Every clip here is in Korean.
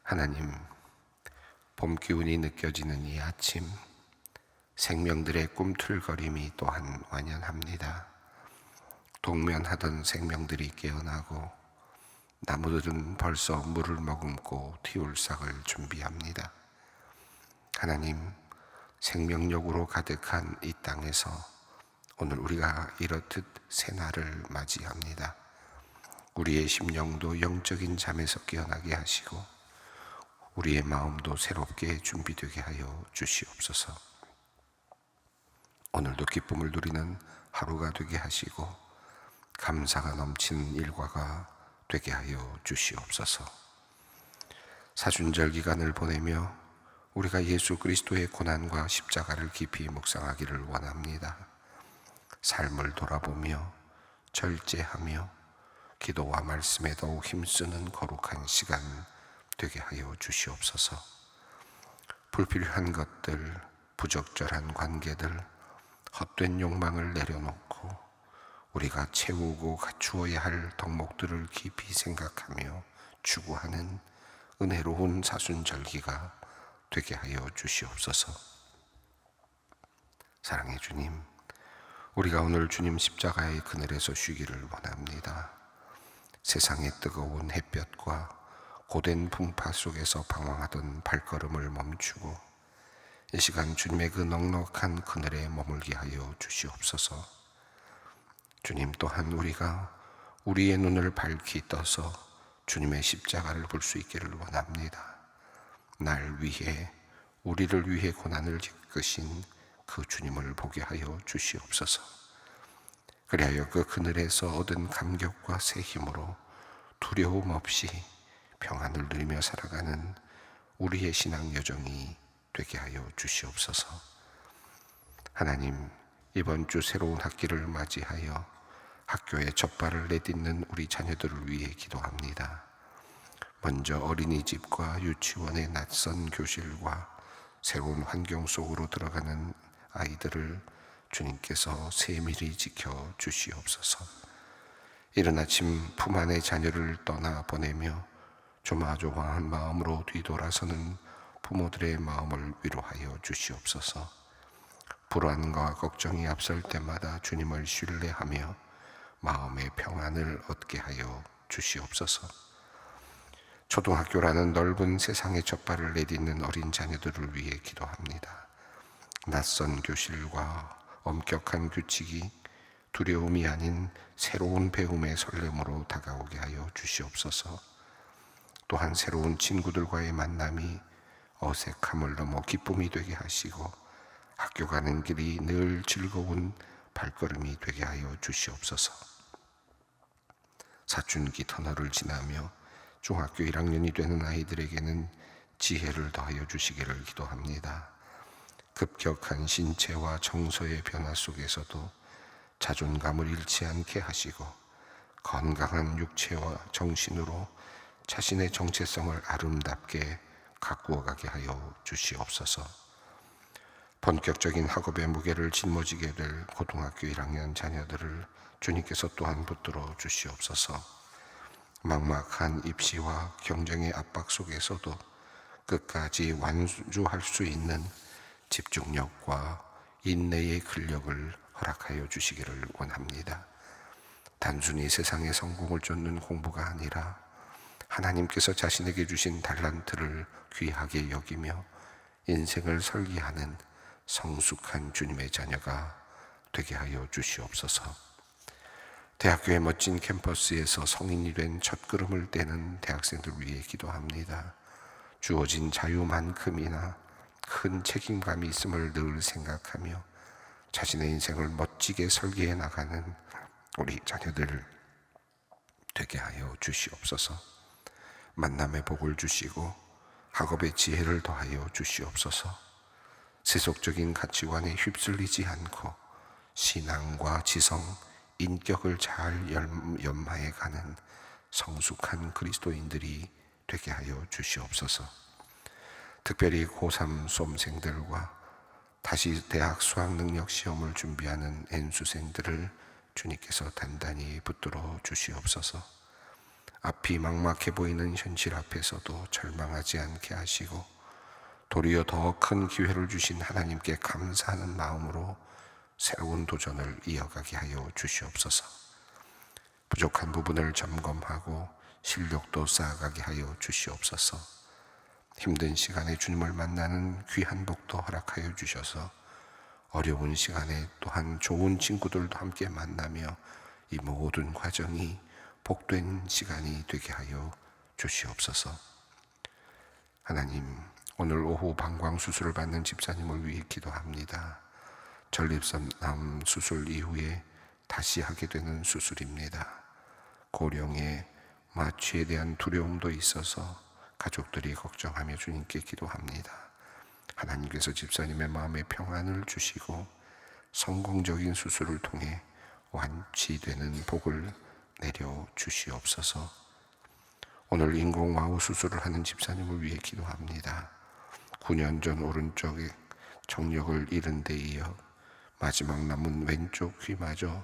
하나님, 봄 기운이 느껴지는 이 아침, 생명들의 꿈틀거림이 또한 완연합니다. 동면하던 생명들이 깨어나고 나무들은 벌써 물을 머금고 튀울싹을 준비합니다. 하나님, 생명력으로 가득한 이 땅에서 오늘 우리가 이렇듯 새날을 맞이합니다. 우리의 심령도 영적인 잠에서 깨어나게 하시고 우리의 마음도 새롭게 준비되게 하여 주시옵소서. 오늘도 기쁨을 누리는 하루가 되게 하시고 감사가 넘치는 일과가 되게 하여 주시옵소서. 사순절 기간을 보내며 우리가 예수 그리스도의 고난과 십자가를 깊이 묵상하기를 원합니다. 삶을 돌아보며 절제하며 기도와 말씀에 더욱 힘쓰는 거룩한 시간 되게 하여 주시옵소서. 불필요한 것들, 부적절한 관계들, 헛된 욕망을 내려놓고 우리가 채우고 갖추어야 할 덕목들을 깊이 생각하며 추구하는 은혜로운 사순절기가 되게 하여 주시옵소서. 사랑의 주님, 우리가 오늘 주님 십자가의 그늘에서 쉬기를 원합니다. 세상의 뜨거운 햇볕과 고된 풍파 속에서 방황하던 발걸음을 멈추고 이 시간 주님의 그 넉넉한 그늘에 머물게 하여 주시옵소서. 주님, 또한 우리가 우리의 눈을 밝히 떠서 주님의 십자가를 볼 수 있기를 원합니다. 날 위해, 우리를 위해 고난을 겪으신 그 주님을 보게 하여 주시옵소서. 그리하여 그 그늘에서 얻은 감격과 새 힘으로 두려움 없이 평안을 누리며 살아가는 우리의 신앙 여정이 되게 하여 주시옵소서. 하나님, 이번 주 새로운 학기를 맞이하여 학교에 첫 발을 내딛는 우리 자녀들을 위해 기도합니다. 먼저 어린이집과 유치원의 낯선 교실과 새로운 환경 속으로 들어가는 아이들을 주님께서 세밀히 지켜 주시옵소서. 이른 아침 품 안의 자녀를 떠나 보내며 조마조마한 마음으로 뒤돌아서는 부모들의 마음을 위로하여 주시옵소서. 불안과 걱정이 앞설 때마다 주님을 신뢰하며 마음의 평안을 얻게 하여 주시옵소서. 초등학교라는 넓은 세상의 첫 발을 내딛는 어린 자녀들을 위해 기도합니다. 낯선 교실과 엄격한 규칙이 두려움이 아닌 새로운 배움의 설렘으로 다가오게 하여 주시옵소서. 또한 새로운 친구들과의 만남이 어색함을 넘어 기쁨이 되게 하시고 학교 가는 길이 늘 즐거운 발걸음이 되게 하여 주시옵소서. 사춘기 터널을 지나며 중학교 1학년이 되는 아이들에게는 지혜를 더하여 주시기를 기도합니다. 급격한 신체와 정서의 변화 속에서도 자존감을 잃지 않게 하시고 건강한 육체와 정신으로 자신의 정체성을 아름답게 가꾸어 가게 하여 주시옵소서. 본격적인 학업의 무게를 짊어지게 될 고등학교 1학년 자녀들을 주님께서 또한 붙들어 주시옵소서. 막막한 입시와 경쟁의 압박 속에서도 끝까지 완주할 수 있는 집중력과 인내의 근력을 허락하여 주시기를 원합니다. 단순히 세상의 성공을 쫓는 공부가 아니라 하나님께서 자신에게 주신 달란트를 귀하게 여기며 인생을 설계하는 성숙한 주님의 자녀가 되게 하여 주시옵소서. 대학교의 멋진 캠퍼스에서 성인이 된 첫걸음을 떼는 대학생들 위해 기도합니다. 주어진 자유만큼이나 큰 책임감이 있음을 늘 생각하며 자신의 인생을 멋지게 설계해 나가는 우리 자녀들 되게 하여 주시옵소서. 만남의 복을 주시고 학업의 지혜를 더하여 주시옵소서. 세속적인 가치관에 휩쓸리지 않고 신앙과 지성, 인격을 잘 연마해 가는 성숙한 그리스도인들이 되게 하여 주시옵소서. 특별히 고3 수험생들과 다시 대학 수학능력 시험을 준비하는 N수생들을 주님께서 단단히 붙들어 주시옵소서. 앞이 막막해 보이는 현실 앞에서도 절망하지 않게 하시고 도리어 더 큰 기회를 주신 하나님께 감사하는 마음으로 새로운 도전을 이어가게 하여 주시옵소서. 부족한 부분을 점검하고 실력도 쌓아가게 하여 주시옵소서. 힘든 시간에 주님을 만나는 귀한 복도 허락하여 주셔서 어려운 시간에 또한 좋은 친구들도 함께 만나며 이 모든 과정이 복된 시간이 되게 하여 주시옵소서. 하나님, 오늘 오후 방광 수술을 받는 집사님을 위해 기도합니다. 전립선암 수술 이후에 다시 하게 되는 수술입니다. 고령의 마취에 대한 두려움도 있어서 가족들이 걱정하며 주님께 기도합니다. 하나님께서 집사님의 마음에 평안을 주시고 성공적인 수술을 통해 완치되는 복을 내려 주시옵소서. 오늘 인공와우 수술을 하는 집사님을 위해 기도합니다. 9년 전 오른쪽에 정력을 잃은 데 이어 마지막 남은 왼쪽 귀마저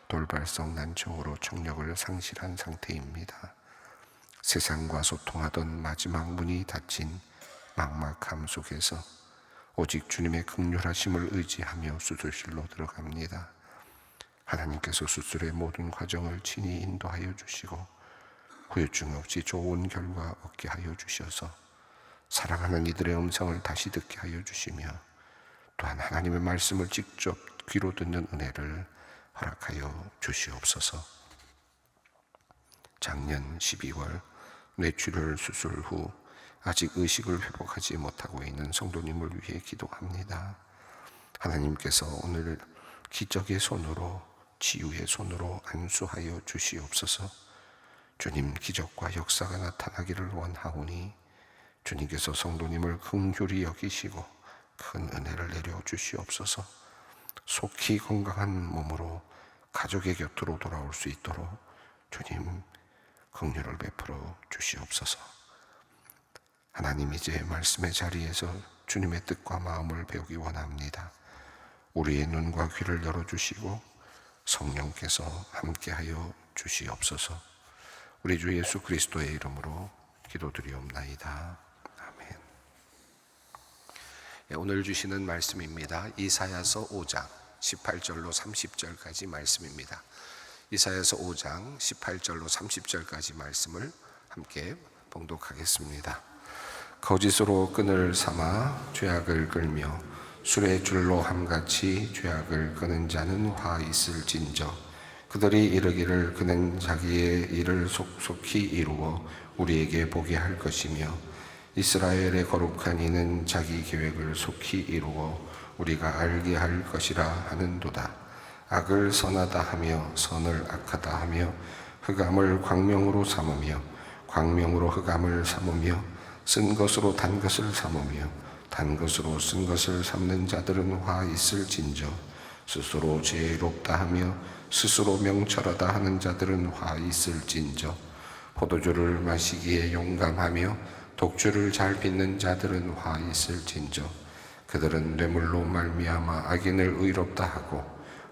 돌발성 난청으로 정력을 상실한 상태입니다. 세상과 소통하던 마지막 문이 닫힌 막막함 속에서 오직 주님의 긍휼하심을 의지하며 수술실로 들어갑니다. 하나님께서 수술의 모든 과정을 친히 인도하여 주시고 후유증 없이 좋은 결과 얻게 하여 주셔서 사랑하는 이들의 음성을 다시 듣게 하여 주시며 또한 하나님의 말씀을 직접 귀로 듣는 은혜를 허락하여 주시옵소서. 작년 12월 뇌출혈 수술 후 아직 의식을 회복하지 못하고 있는 성도님을 위해 기도합니다. 하나님께서 오늘 기적의 손으로, 치유의 손으로 안수하여 주시옵소서. 주님, 기적과 역사가 나타나기를 원하오니 주님께서 성도님을 긍휼히 여기시고 큰 은혜를 내려 주시옵소서. 속히 건강한 몸으로 가족의 곁으로 돌아올 수 있도록 주님 긍휼을 베풀어 주시옵소서. 하나님, 이제 말씀의 자리에서 주님의 뜻과 마음을 배우기 원합니다. 우리의 눈과 귀를 열어주시고 성령께서 함께하여 주시옵소서. 우리 주 예수 그리스도의 이름으로 기도드리옵나이다. 아멘. 오늘 주시는 말씀입니다. 이사야서 5장 18절로 30절까지 말씀입니다. 이사야서 5장 18절로 30절까지 말씀을 함께 봉독하겠습니다. 거짓으로 끈을 삼아 죄악을 끌며 술의 줄로 함같이 죄악을 끄는 자는 화 있을진저. 그들이 이르기를 그는 자기의 일을 속속히 이루어 우리에게 보게 할 것이며 이스라엘의 거룩한 이는 자기 계획을 속히 이루어 우리가 알게 할 것이라 하는도다. 악을 선하다 하며 선을 악하다 하며 흑암을 광명으로 삼으며 광명으로 흑암을 삼으며 쓴 것으로 단 것을 삼으며 단 것으로 쓴 것을 삼는 자들은 화 있을진저. 스스로 지혜롭다 하며 스스로 명철하다 하는 자들은 화 있을진저. 포도주를 마시기에 용감하며 독주를 잘 빚는 자들은 화 있을진저. 그들은 뇌물로 말미암아 악인을 의롭다 하고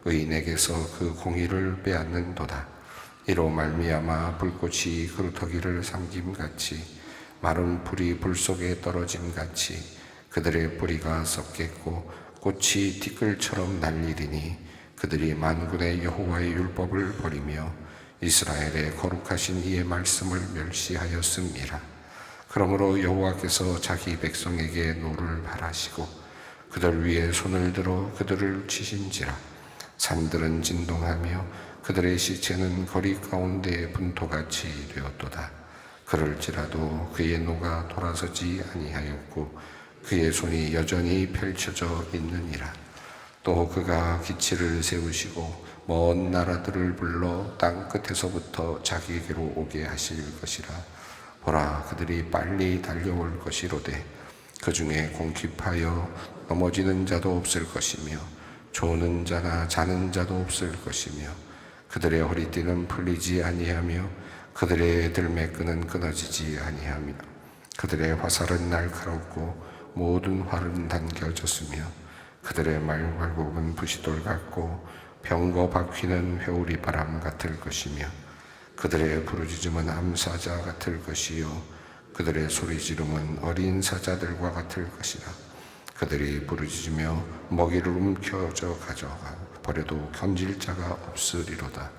의인에게서 그 공의를 빼앗는도다. 이로 말미암아 불꽃이 그루터기를 삼김같이 마른 풀이 불 속에 떨어짐같이 그들의 뿌리가 썩겠고 꽃이 티끌처럼 날리리니 그들이 만군의 여호와의 율법을 버리며 이스라엘의 거룩하신 이의 말씀을 멸시하였음이라. 그러므로 여호와께서 자기 백성에게 노를 바라시고 그들 위에 손을 들어 그들을 치신지라. 산들은 진동하며 그들의 시체는 거리 가운데 분토같이 되었도다. 그럴지라도 그의 노가 돌아서지 아니하였고 그의 손이 여전히 펼쳐져 있느니라. 또 그가 기치를 세우시고 먼 나라들을 불러 땅 끝에서부터 자기에게로 오게 하실 것이라. 보라, 그들이 빨리 달려올 것이로되 그 중에 공핍하여 넘어지는 자도 없을 것이며 조는 자나 자는 자도 없을 것이며 그들의 허리띠는 풀리지 아니하며 그들의 들매끈은 끊어지지 아니하며 그들의 화살은 날카롭고 모든 활은 당겨졌으며 그들의 말발굽은 부시돌 같고 병거 바퀴는 회오리 바람 같을 것이며 그들의 부르짖음은 암사자 같을 것이요 그들의 소리지름은 어린 사자들과 같을 것이라. 그들이 부르짖으며 먹이를 움켜져 가져가 버려도 건질 자가 없으리로다.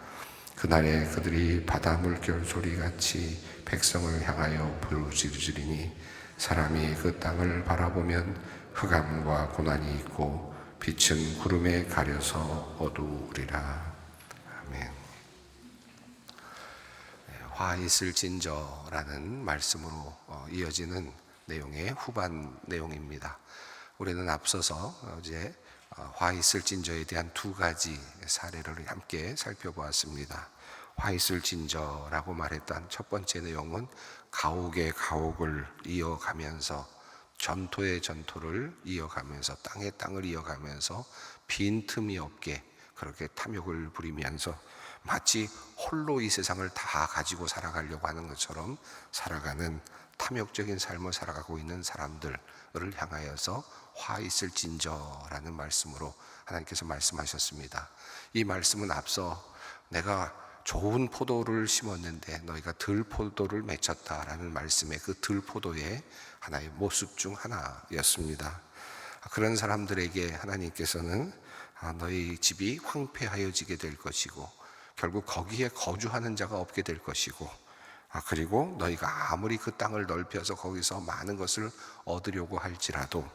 그날에 그들이 바다 물결 소리같이 백성을 향하여 부르짖으리니 사람이 그 땅을 바라보면 흑암과 고난이 있고 빛은 구름에 가려서 어두우리라. 아멘. 화 있을진저라는 말씀으로 이어지는 내용의 후반 내용입니다. 우리는 앞서서 이제 화 있을진저에 대한 두 가지 사례를 함께 살펴보았습니다. 화 있을진저라고 말했던 첫 번째 내용은 가옥의 가옥을 이어가면서 전토의 전토를 이어가면서 땅의 땅을 이어가면서 빈틈이 없게 그렇게 탐욕을 부리면서 마치 홀로 이 세상을 다 가지고 살아가려고 하는 것처럼 살아가는 탐욕적인 삶을 살아가고 있는 사람들을 향하여서 화 있을진저라는 말씀으로 하나님께서 말씀하셨습니다. 이 말씀은 앞서 내가 좋은 포도를 심었는데 너희가 들포도를 맺혔다라는 말씀의 그 들포도의 하나의 모습 중 하나였습니다. 그런 사람들에게 하나님께서는 너희 집이 황폐하여지게 될 것이고 결국 거기에 거주하는 자가 없게 될 것이고 그리고 너희가 아무리 그 땅을 넓혀서 거기서 많은 것을 얻으려고 할지라도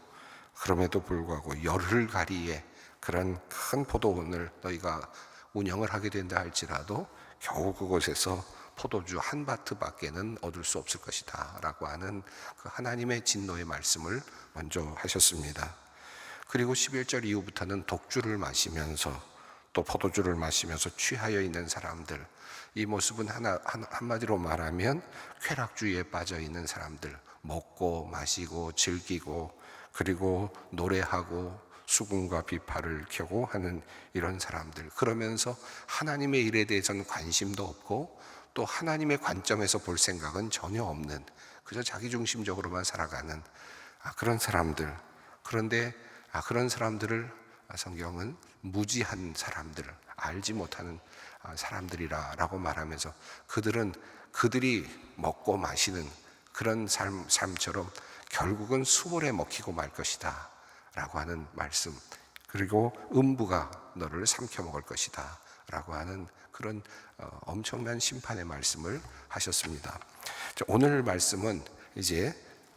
그럼에도 불구하고 열흘가리에 그런 큰 포도원을 너희가 운영을 하게 된다 할지라도 겨우 그곳에서 포도주 한 바트밖에는 얻을 수 없을 것이다 라고 하는 그 하나님의 진노의 말씀을 먼저 하셨습니다. 그리고 11절 이후부터는 독주를 마시면서 또 포도주를 마시면서 취하여 있는 사람들, 이 모습은 한마디로 말하면 쾌락주의에 빠져 있는 사람들, 먹고 마시고 즐기고 그리고 노래하고 수금과 비파를 켜고 하는 이런 사람들, 그러면서 하나님의 일에 대해서는 관심도 없고 또 하나님의 관점에서 볼 생각은 전혀 없는, 그저 자기중심적으로만 살아가는 그런 사람들. 그런데 그런 사람들을 성경은 무지한 사람들, 알지 못하는 사람들이라고 말하면서 그들이 먹고 마시는 그런 삶처럼 결국은 수월에 먹히고 말 것이다 라고 하는 말씀, 그리고 음부가 너를 삼켜 먹을 것이다 라고 하는 그런 엄청난 심판의 말씀을 하셨습니다. 오늘 말씀은 이제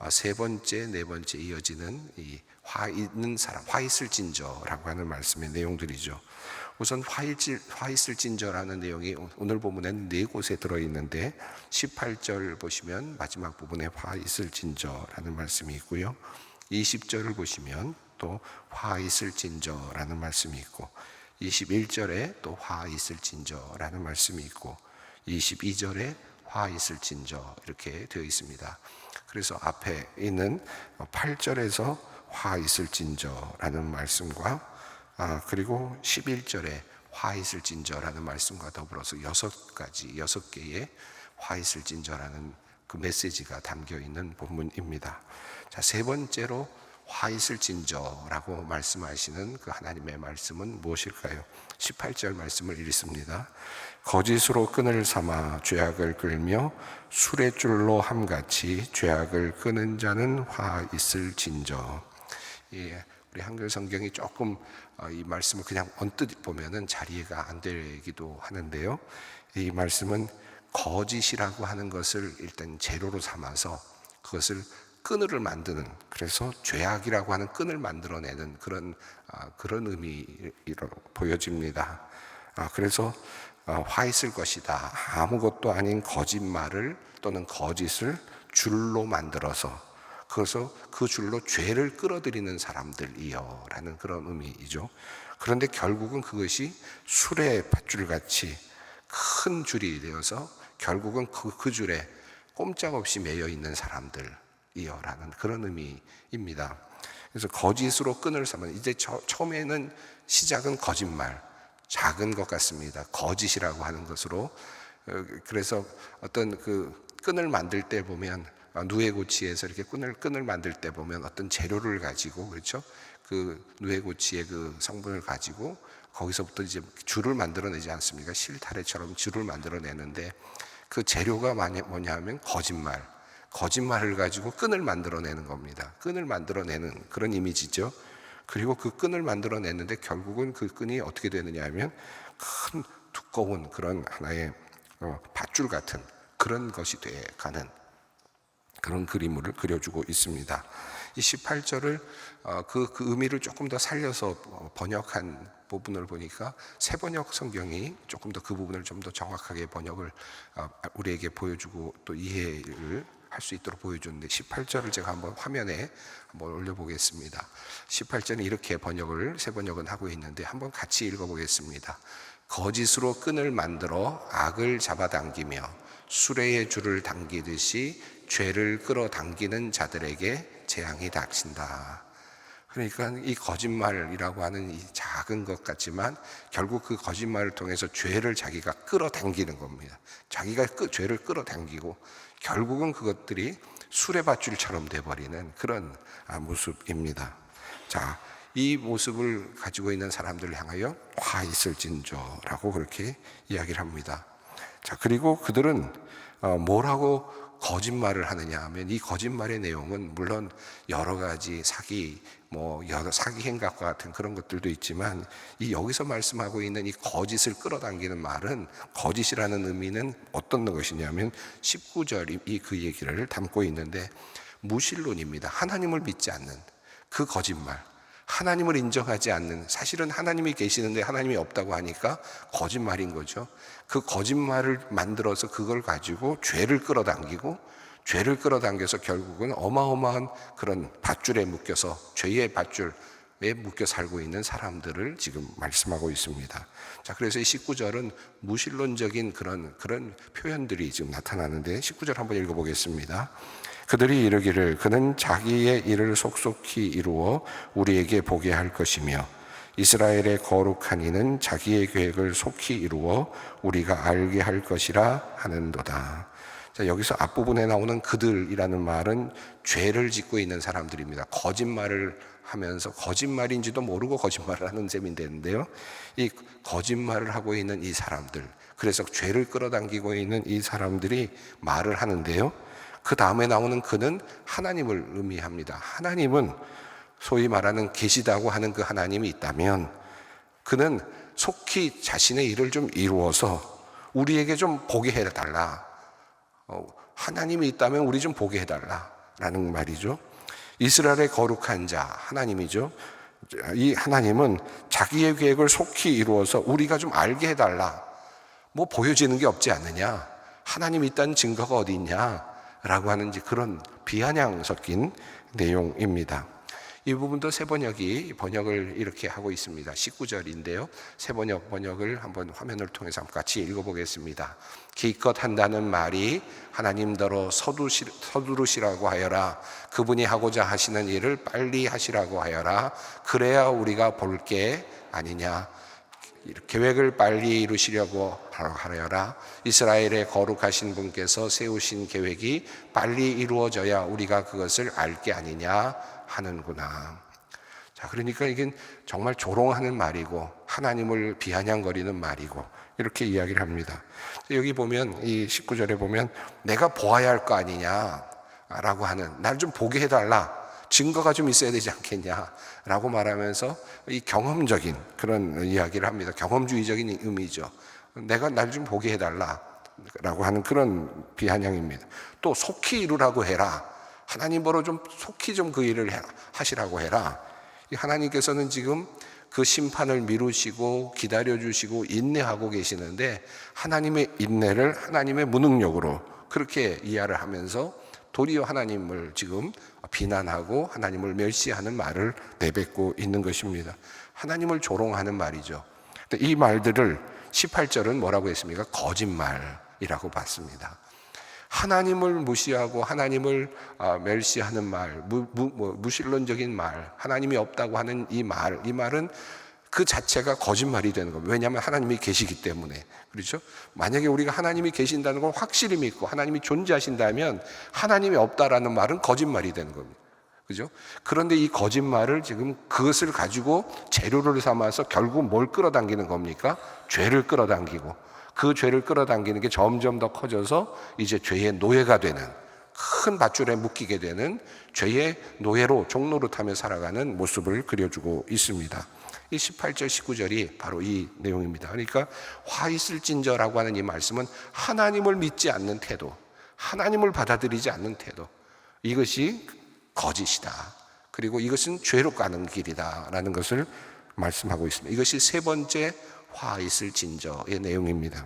세 번째, 네 번째 이어지는 이 화 있는 사람, 화 있을진저라고 하는 말씀의 내용들이죠. 우선 화 있을진저라는 내용이 오늘 본문에는 네 곳에 들어있는데 18절 보시면 마지막 부분에 화 있을진저라는 말씀이 있고요. 20절을 보시면 또 화 있을진저라는 말씀이 있고 21절에 또 화 있을진저라는 말씀이 있고 22절에 화 있을진저 이렇게 되어 있습니다. 그래서 앞에 있는 8절에서 화 있을진저라는 말씀과 그리고 11절에 화 있을진저라는 말씀과 더불어서 6개의 화 있을진저라는 그 메시지가 담겨 있는 본문입니다. 자, 세 번째로 화 있을진저라고 말씀하시는 그 하나님의 말씀은 무엇일까요? 18절 말씀을 읽습니다. 거짓으로 끈을 삼아 죄악을 끌며 술의 줄로 함같이 죄악을 끄는 자는 화 있을진저. 예, 우리 한글 성경이 조금 이 말씀을 그냥 언뜻 보면은 잘 이해가 안 되기도 하는데요. 이 말씀은 거짓이라고 하는 것을 일단 재료로 삼아서 그것을 끈을 만드는, 그래서 죄악이라고 하는 끈을 만들어내는 그런 의미로 보여집니다. 그래서 화 있을 것이다, 아무것도 아닌 거짓말을 또는 거짓을 줄로 만들어서 그래서 그 줄로 죄를 끌어들이는 사람들이요 라는 그런 의미이죠. 그런데 결국은 그것이 술의 밧줄같이 큰 줄이 되어서 결국은 그 줄에 꼼짝없이 매여 있는 사람들이요 라는 그런 의미입니다. 그래서 거짓으로 끈을 삼는, 이제 처음에는 시작은 거짓말, 작은 것 같습니다. 거짓이라고 하는 것으로. 그래서 어떤 그 끈을 만들 때 보면 누에고치에서 이렇게 끈을 만들 때 보면 어떤 재료를 가지고, 그렇죠? 그 누에고치의 그 성분을 가지고 거기서부터 이제 줄을 만들어내지 않습니까? 실타래처럼 줄을 만들어내는데 그 재료가 뭐냐 하면 거짓말을 가지고 끈을 만들어내는 겁니다. 끈을 만들어내는 그런 이미지죠. 그리고 그 끈을 만들어냈는데 결국은 그 끈이 어떻게 되느냐 하면 큰 두꺼운 그런 하나의 밧줄 같은 그런 것이 돼 가는 그런 그림을 그려주고 있습니다. 이 18절을 그 의미를 조금 더 살려서 번역한 부분을 보니까 새번역 성경이 조금 더 그 부분을 좀 더 정확하게 번역을 우리에게 보여주고 또 이해를 할 수 있도록 보여주는데 18절을 제가 한번 화면에 한번 올려보겠습니다. 18절은 이렇게 새 번역은 하고 있는데 한번 같이 읽어보겠습니다. 거짓으로 끈을 만들어 악을 잡아당기며 수레의 줄을 당기듯이 죄를 끌어당기는 자들에게 재앙이 닥친다. 그러니까 이 거짓말이라고 하는 이 작은 것 같지만 결국 그 거짓말을 통해서 죄를 자기가 끌어당기는 겁니다. 자기가 죄를 끌어당기고 결국은 그것들이 수레밧줄처럼 돼버리는 그런 모습입니다. 자, 이 모습을 가지고 있는 사람들을 향하여 화 있을진저라고 그렇게 이야기를 합니다. 자, 그리고 그들은 뭐라고 거짓말을 하느냐 하면 이 거짓말의 내용은 물론 여러 가지 여러 사기 행각과 같은 그런 것들도 있지만 이 여기서 말씀하고 있는 이 거짓을 끌어당기는 말은 거짓이라는 의미는 어떤 것이냐면 19절이 그 얘기를 담고 있는데 무신론입니다. 하나님을 믿지 않는 그 거짓말, 하나님을 인정하지 않는, 사실은 하나님이 계시는데 하나님이 없다고 하니까 거짓말인 거죠. 그 거짓말을 만들어서 그걸 가지고 죄를 끌어당겨서 결국은 어마어마한 그런 밧줄에 묶여서 죄의 밧줄에 묶여 살고 있는 사람들을 지금 말씀하고 있습니다. 자, 그래서 이 19절은 무신론적인 그런 표현들이 지금 나타나는데 19절 한번 읽어보겠습니다. 그들이 이르기를 그는 자기의 일을 속속히 이루어 우리에게 보게 할 것이며 이스라엘의 거룩한 이는 자기의 계획을 속히 이루어 우리가 알게 할 것이라 하는도다. 자, 여기서 앞부분에 나오는 그들이라는 말은 죄를 짓고 있는 사람들입니다. 거짓말을 하면서 거짓말인지도 모르고 거짓말을 하는 셈이 되는데요. 이 거짓말을 하고 있는 이 사람들, 그래서 죄를 끌어당기고 있는 이 사람들이 말을 하는데요. 그 다음에 나오는 그는 하나님을 의미합니다. 하나님은 소위 말하는 계시다고 하는 그 하나님이 있다면 그는 속히 자신의 일을 좀 이루어서 우리에게 좀 보게 해달라. 하나님이 있다면 우리 좀 보게 해달라라는 말이죠. 이스라엘의 거룩한 자 하나님이죠. 이 하나님은 자기의 계획을 속히 이루어서 우리가 좀 알게 해달라. 뭐 보여지는 게 없지 않느냐, 하나님이 있다는 증거가 어디 있냐 라고 하는 그런 비아냥 섞인 내용입니다. 이 부분도 새번역이 번역을 이렇게 하고 있습니다. 19절인데요. 새번역을 한번 화면을 통해서 같이 읽어보겠습니다. 기껏 한다는 말이 하나님더러 서두르시라고 하여라. 그분이 하고자 하시는 일을 빨리 하시라고 하여라. 그래야 우리가 볼 게 아니냐. 계획을 빨리 이루시려고 하여라. 이스라엘의 거룩하신 분께서 세우신 계획이 빨리 이루어져야 우리가 그것을 알 게 아니냐 하는구나. 자, 그러니까 이게 정말 조롱하는 말이고 하나님을 비아냥거리는 말이고 이렇게 이야기를 합니다. 여기 보면 이 19절에 보면 내가 보아야 할 거 아니냐라고 하는, 날 좀 보게 해달라, 증거가 좀 있어야 되지 않겠냐라고 말하면서 이 경험적인 그런 이야기를 합니다. 경험주의적인 의미죠. 내가 날 좀 보게 해달라라고 하는 그런 비아냥입니다. 또 속히 이루라고 해라. 하나님 보러 좀 속히 좀 그 일을 하시라고 해라. 하나님께서는 지금 그 심판을 미루시고 기다려주시고 인내하고 계시는데 하나님의 인내를 하나님의 무능력으로 그렇게 이해를 하면서 도리어 하나님을 지금 비난하고 하나님을 멸시하는 말을 내뱉고 있는 것입니다. 하나님을 조롱하는 말이죠. 이 말들을 18절은 뭐라고 했습니까? 거짓말이라고 봤습니다. 하나님을 무시하고 하나님을 멸시하는 말, 무신론적인 말, 하나님이 없다고 하는 이 말은 그 자체가 거짓말이 되는 겁니다. 왜냐하면 하나님이 계시기 때문에. 그렇죠? 만약에 우리가 하나님이 계신다는 걸 확실히 믿고 하나님이 존재하신다면 하나님이 없다라는 말은 거짓말이 되는 겁니다. 그죠? 그런데 이 거짓말을 지금 그것을 가지고 재료를 삼아서 결국 뭘 끌어당기는 겁니까? 죄를 끌어당기고, 그 죄를 끌어당기는 게 점점 더 커져서 이제 죄의 노예가 되는, 큰 밧줄에 묶이게 되는 죄의 노예로 종로로 타며 살아가는 모습을 그려주고 있습니다. 이 18절 19절이 바로 이 내용입니다. 그러니까 화 있을진저라고 하는 이 말씀은 하나님을 믿지 않는 태도, 하나님을 받아들이지 않는 태도, 이것이 거짓이다. 그리고 이것은 죄로 가는 길이다라는 것을 말씀하고 있습니다. 이것이 세 번째 화 있을 진저의 내용입니다.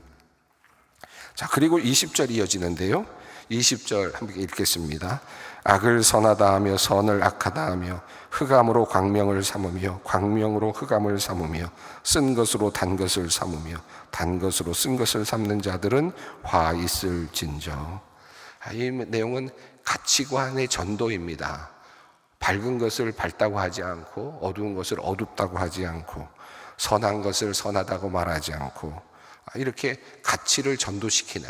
자, 그리고 20절 이어지는데요. 20절 함께 읽겠습니다. 악을 선하다 하며 선을 악하다 하며 흑암으로 광명을 삼으며 광명으로 흑암을 삼으며 쓴 것으로 단 것을 삼으며 단 것으로 쓴 것을 삼는 자들은 화 있을 진저. 이 내용은 가치관의 전도입니다. 밝은 것을 밝다고 하지 않고 어두운 것을 어둡다고 하지 않고 선한 것을 선하다고 말하지 않고 이렇게 가치를 전도시키는,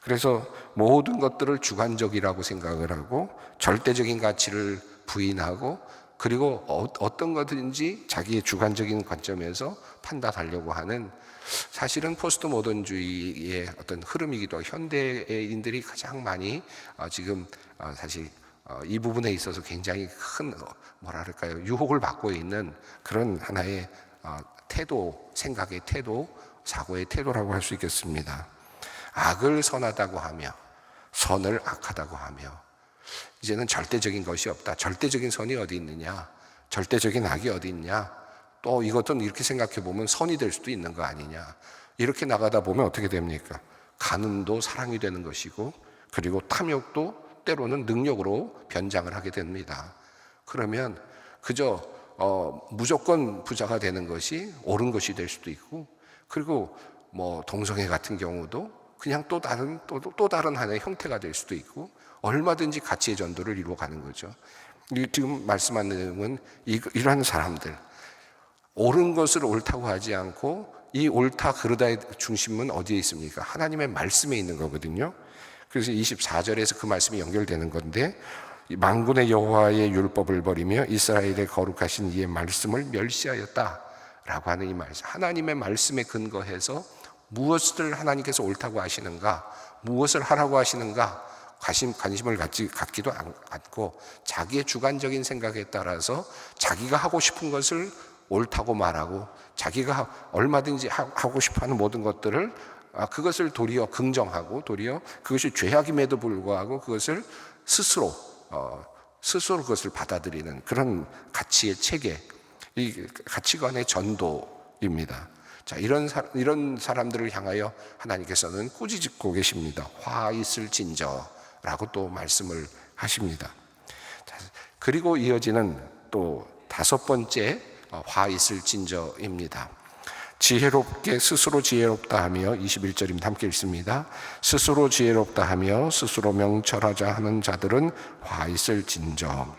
그래서 모든 것들을 주관적이라고 생각을 하고 절대적인 가치를 부인하고 그리고 어떤 것든지 자기의 주관적인 관점에서 판단하려고 하는, 사실은 포스트 모던주의의 어떤 흐름이기도 하고 현대인들이 가장 많이 지금 사실 이 부분에 있어서 굉장히 큰 뭐랄까요, 유혹을 받고 있는 그런 하나의 태도, 생각의 태도, 사고의 태도라고 할 수 있겠습니다. 악을 선하다고 하며 선을 악하다고 하며 이제는 절대적인 것이 없다. 절대적인 선이 어디 있느냐? 절대적인 악이 어디 있냐? 또 이것은 이렇게 생각해 보면 선이 될 수도 있는 거 아니냐? 이렇게 나가다 보면 어떻게 됩니까? 간음도 사랑이 되는 것이고 그리고 탐욕도 때로는 능력으로 변장을 하게 됩니다. 그러면 그저 무조건 부자가 되는 것이 옳은 것이 될 수도 있고, 그리고 뭐 동성애 같은 경우도 그냥 또 다른 하나의 형태가 될 수도 있고, 얼마든지 가치의 전도를 이루어가는 거죠. 지금 말씀하는 내용은 이러한 사람들, 옳은 것을 옳다고 하지 않고 이 옳다 그르다의 중심은 어디에 있습니까? 하나님의 말씀에 있는 거거든요. 그래서 24절에서 그 말씀이 연결되는 건데, 만군의 여호와의 율법을 버리며 이스라엘의 거룩하신 이의 말씀을 멸시하였다 라고 하는 이 말씀, 하나님의 말씀에 근거해서 무엇을 하나님께서 옳다고 하시는가, 무엇을 하라고 하시는가 관심을 갖지도 않고 자기의 주관적인 생각에 따라서 자기가 하고 싶은 것을 옳다고 말하고 자기가 얼마든지 하고 싶어하는 모든 것들을 그것을 도리어 긍정하고 도리어 그것이 죄악임에도 불구하고 그것을 스스로 그것을 받아들이는 그런 가치의 체계, 이 가치관의 전도입니다. 자, 이런 사람들을 향하여 하나님께서는 꾸짖고 계십니다. 화 있을 진저라고 또 말씀을 하십니다. 자, 그리고 이어지는 또 다섯 번째 화 있을 진저입니다. 지혜롭게 스스로 지혜롭다 하며 21절입니다. 함께 읽습니다. 스스로 지혜롭다 하며 스스로 명철하자 하는 자들은 화 있을 진저.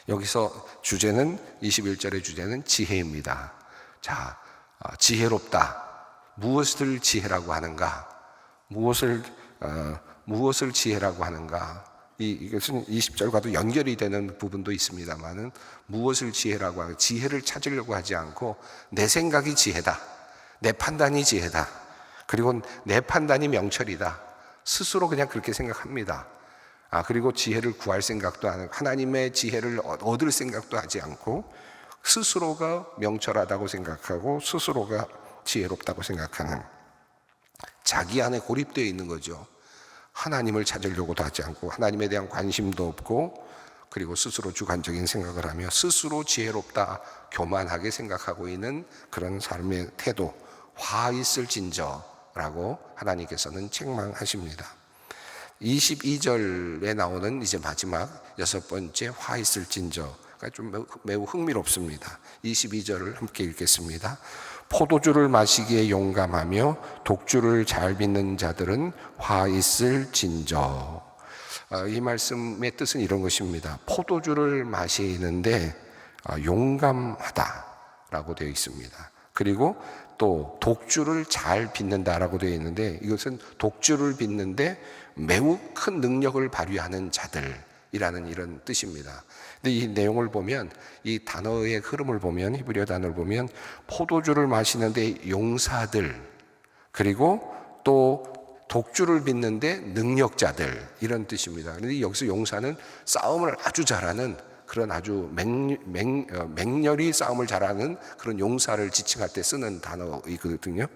여기서 주제는 21절의 주제는 지혜입니다. 자, 지혜롭다. 무엇을 지혜라고 하는가? 무엇을 지혜라고 하는가? 이것은 20절과도 연결이 되는 부분도 있습니다만은 무엇을 지혜라고 하고, 지혜를 찾으려고 하지 않고 내 생각이 지혜다, 내 판단이 지혜다, 그리고 내 판단이 명철이다, 스스로 그냥 그렇게 생각합니다. 그리고 지혜를 구할 생각도 안 하고 하나님의 지혜를 얻을 생각도 하지 않고 스스로가 명철하다고 생각하고 스스로가 지혜롭다고 생각하는, 자기 안에 고립되어 있는 거죠. 하나님을 찾으려고도 하지 않고 하나님에 대한 관심도 없고, 그리고 스스로 주관적인 생각을 하며 스스로 지혜롭다 교만하게 생각하고 있는 그런 삶의 태도, 화 있을 진저라고 하나님께서는 책망하십니다. 22절에 나오는 이제 마지막 여섯 번째 화 있을 진저가 좀 매우 흥미롭습니다. 22절을 함께 읽겠습니다. 포도주를 마시기에 용감하며 독주를 잘 빚는 자들은 화 있을 진저. 이 말씀의 뜻은 이런 것입니다. 포도주를 마시는데 용감하다라고 되어 있습니다. 그리고 또 독주를 잘 빚는다라고 되어 있는데, 이것은 독주를 빚는데 매우 큰 능력을 발휘하는 자들, 이라는 이런 뜻입니다. 근데 이 내용을 보면, 이 단어의 흐름을 보면, 히브리어 단어를 보면 포도주를 마시는데 용사들, 그리고 또 독주를 빚는데 능력자들, 이런 뜻입니다. 그런데 여기서 용사는 싸움을 아주 잘하는 그런 아주 맹렬히 싸움을 잘하는 그런 용사를 지칭할 때 쓰는 단어이거든요.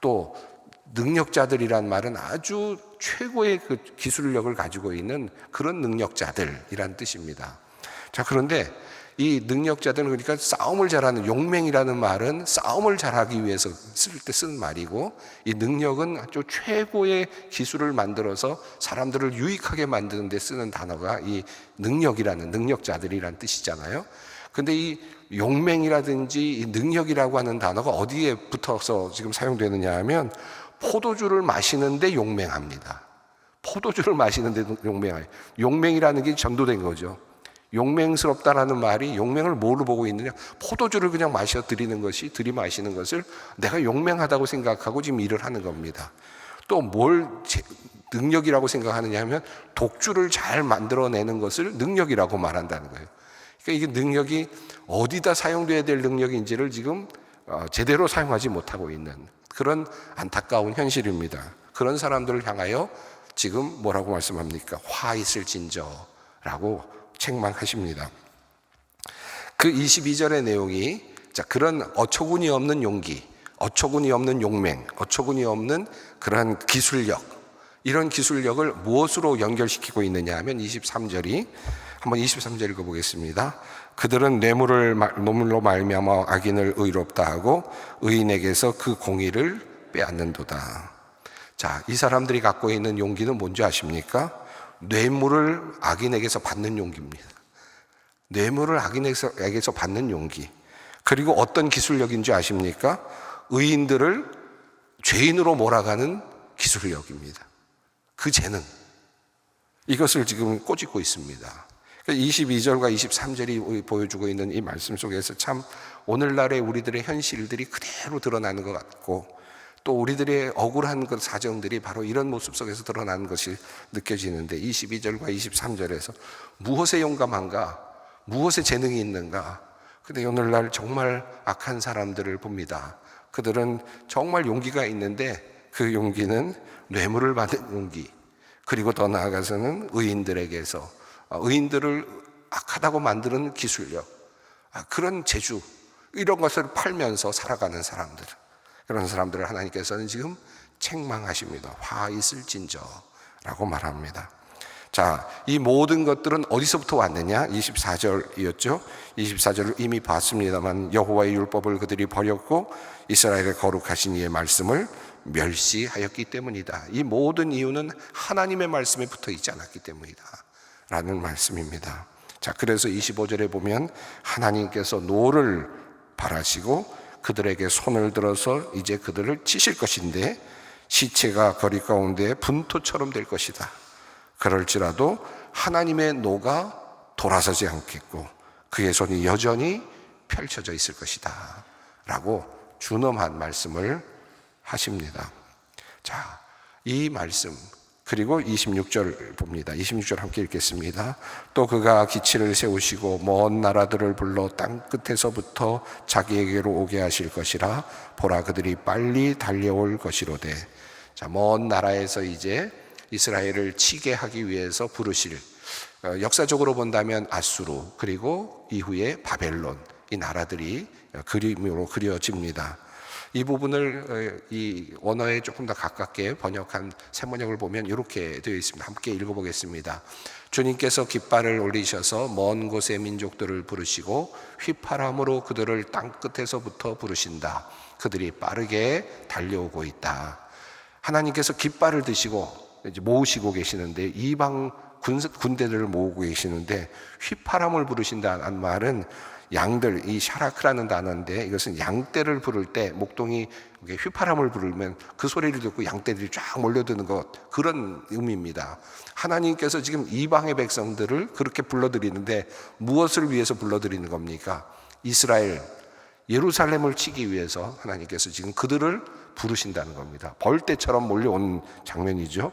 또 능력자들이란 말은 아주 최고의 그 기술력을 가지고 있는 그런 능력자들이란 뜻입니다. 자, 그런데 이 능력자들은, 그러니까 싸움을 잘하는, 용맹이라는 말은 싸움을 잘하기 위해서 쓸 때 쓰는 말이고, 이 능력은 아주 최고의 기술을 만들어서 사람들을 유익하게 만드는 데 쓰는 단어가 이 능력이라는, 능력자들이란 뜻이잖아요. 근데 이 용맹이라든지 이 능력이라고 하는 단어가 어디에 붙어서 지금 사용되느냐 하면, 포도주를 마시는데 용맹합니다. 포도주를 마시는데 용맹해요. 용맹이라는 게 전도된 거죠. 용맹스럽다라는 말이, 용맹을 뭐로 보고 있느냐, 포도주를 그냥 마셔 드리는 것이, 들이마시는 것을 내가 용맹하다고 생각하고 지금 일을 하는 겁니다. 또 뭘 능력이라고 생각하느냐 하면, 독주를 잘 만들어내는 것을 능력이라고 말한다는 거예요. 그러니까 이게 능력이 어디다 사용돼야 될 능력인지를 지금 제대로 사용하지 못하고 있는 그런 안타까운 현실입니다. 그런 사람들을 향하여 지금 뭐라고 말씀합니까? 화 있을진저라고 책망하십니다. 그 22절의 내용이, 자, 그런 어처구니 없는 용기, 어처구니 없는 용맹, 어처구니 없는 그런 기술력, 이런 기술력을 무엇으로 연결시키고 있느냐 하면 23절이, 한번 23절 읽어보겠습니다. 그들은 뇌물로 말미암아 악인을 의롭다 하고 의인에게서 그 공의를 빼앗는도다. 자, 이 사람들이 갖고 있는 용기는 뭔지 아십니까? 뇌물을 악인에게서 받는 용기입니다. 뇌물을 악인에게서 받는 용기. 그리고 어떤 기술력인지 아십니까? 의인들을 죄인으로 몰아가는 기술력입니다. 그 재능. 이것을 지금 꼬집고 있습니다. 22절과 23절이 보여주고 있는 이 말씀 속에서 참 오늘날의 우리들의 현실들이 그대로 드러나는 것 같고, 또 우리들의 억울한 그 사정들이 바로 이런 모습 속에서 드러나는 것이 느껴지는데, 22절과 23절에서 무엇에 용감한가, 무엇에 재능이 있는가. 근데 오늘날 정말 악한 사람들을 봅니다. 그들은 정말 용기가 있는데 그 용기는 뇌물을 받는 용기, 그리고 더 나아가서는 의인들에게서 의인들을 악하다고 만드는 기술력, 그런 재주, 이런 것을 팔면서 살아가는 사람들, 그런 사람들을 하나님께서는 지금 책망하십니다. 화 있을진저라고 말합니다. 자, 이 모든 것들은 어디서부터 왔느냐? 24절이었죠. 24절을 이미 봤습니다만, 여호와의 율법을 그들이 버렸고 이스라엘의 거룩하신 이의 말씀을 멸시하였기 때문이다. 이 모든 이유는 하나님의 말씀에 붙어 있지 않았기 때문이다 라는 말씀입니다. 자, 그래서 25절에 보면 하나님께서 노를 발하시고 그들에게 손을 들어서 이제 그들을 치실 것인데, 시체가 거리 가운데 분토처럼 될 것이다. 그럴지라도 하나님의 노가 돌아서지 않겠고 그의 손이 여전히 펼쳐져 있을 것이다 라고 준엄한 말씀을 하십니다. 자, 이 말씀, 그리고 26절 봅니다. 26절 함께 읽겠습니다. 또 그가 기치를 세우시고 먼 나라들을 불러 땅 끝에서부터 자기에게로 오게 하실 것이라. 보라, 그들이 빨리 달려올 것이로되. 자, 먼 나라에서 이제 이스라엘을 치게 하기 위해서 부르실, 역사적으로 본다면 아수르, 그리고 이후에 바벨론, 이 나라들이 그림으로 그려집니다. 이 부분을 이 원어에 조금 더 가깝게 번역한 새번역을 보면 이렇게 되어 있습니다. 함께 읽어보겠습니다. 주님께서 깃발을 올리셔서 먼 곳의 민족들을 부르시고 휘파람으로 그들을 땅 끝에서부터 부르신다. 그들이 빠르게 달려오고 있다. 하나님께서 깃발을 드시고 이제 모으시고 계시는데, 이방 군대들을 모으고 계시는데 휘파람을 부르신다는 말은 양들, 이 샤라크라는 단어인데, 이것은 양떼를 부를 때 목동이 휘파람을 부르면 그 소리를 듣고 양떼들이 쫙 몰려드는 것, 그런 의미입니다. 하나님께서 지금 이방의 백성들을 그렇게 불러드리는데 무엇을 위해서 불러드리는 겁니까? 이스라엘, 예루살렘을 치기 위해서 하나님께서 지금 그들을 부르신다는 겁니다. 벌떼처럼 몰려온 장면이죠.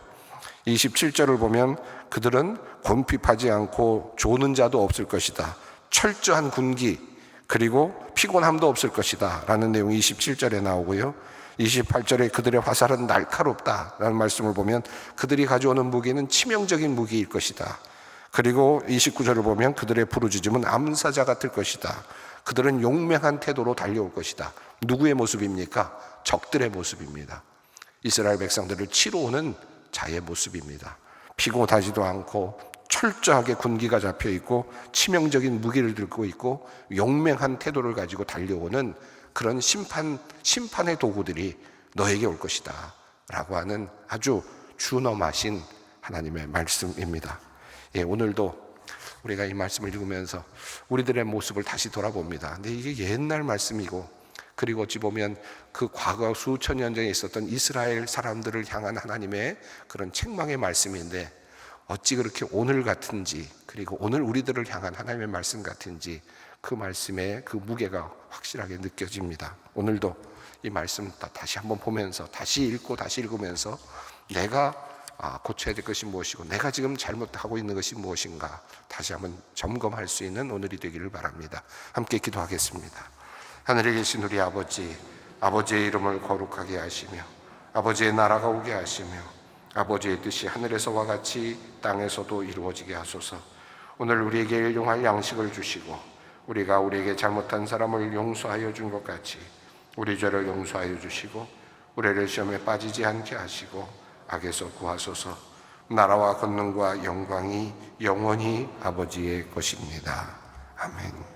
27절을 보면 그들은 곤핍하지 않고 조는 자도 없을 것이다. 철저한 군기 그리고 피곤함도 없을 것이다 라는 내용이 27절에 나오고요. 28절에 그들의 화살은 날카롭다 라는 말씀을 보면 그들이 가져오는 무기는 치명적인 무기일 것이다. 그리고 29절을 보면 그들의 부르짖음은 암사자 같을 것이다. 그들은 용맹한 태도로 달려올 것이다. 누구의 모습입니까? 적들의 모습입니다. 이스라엘 백성들을 치러 오는 자의 모습입니다. 피곤하지도 않고 철저하게 군기가 잡혀 있고 치명적인 무기를 들고 있고 용맹한 태도를 가지고 달려오는 그런 심판의 도구들이 너에게 올 것이다 라고 하는 아주 준엄하신 하나님의 말씀입니다. 예, 오늘도 우리가 이 말씀을 읽으면서 우리들의 모습을 다시 돌아봅니다. 근데 이게 옛날 말씀이고, 그리고 어찌 보면 그 과거 수천 년 전에 있었던 이스라엘 사람들을 향한 하나님의 그런 책망의 말씀인데 어찌 그렇게 오늘 같은지, 그리고 오늘 우리들을 향한 하나님의 말씀 같은지 그 말씀의 그 무게가 확실하게 느껴집니다. 오늘도 이 말씀 다시 한번 보면서 다시 읽고 다시 읽으면서 내가 고쳐야 될 것이 무엇이고 내가 지금 잘못하고 있는 것이 무엇인가 다시 한번 점검할 수 있는 오늘이 되기를 바랍니다. 함께 기도하겠습니다. 하늘에 계신 우리 아버지, 아버지의 이름을 거룩하게 하시며 아버지의 나라가 오게 하시며 아버지의 뜻이 하늘에서와 같이 땅에서도 이루어지게 하소서. 오늘 우리에게 일용할 양식을 주시고 우리가 우리에게 잘못한 사람을 용서하여 준 것 같이 우리 죄를 용서하여 주시고 우리를 시험에 빠지지 않게 하시고 악에서 구하소서. 나라와 권능과 영광이 영원히 아버지의 것입니다. 아멘.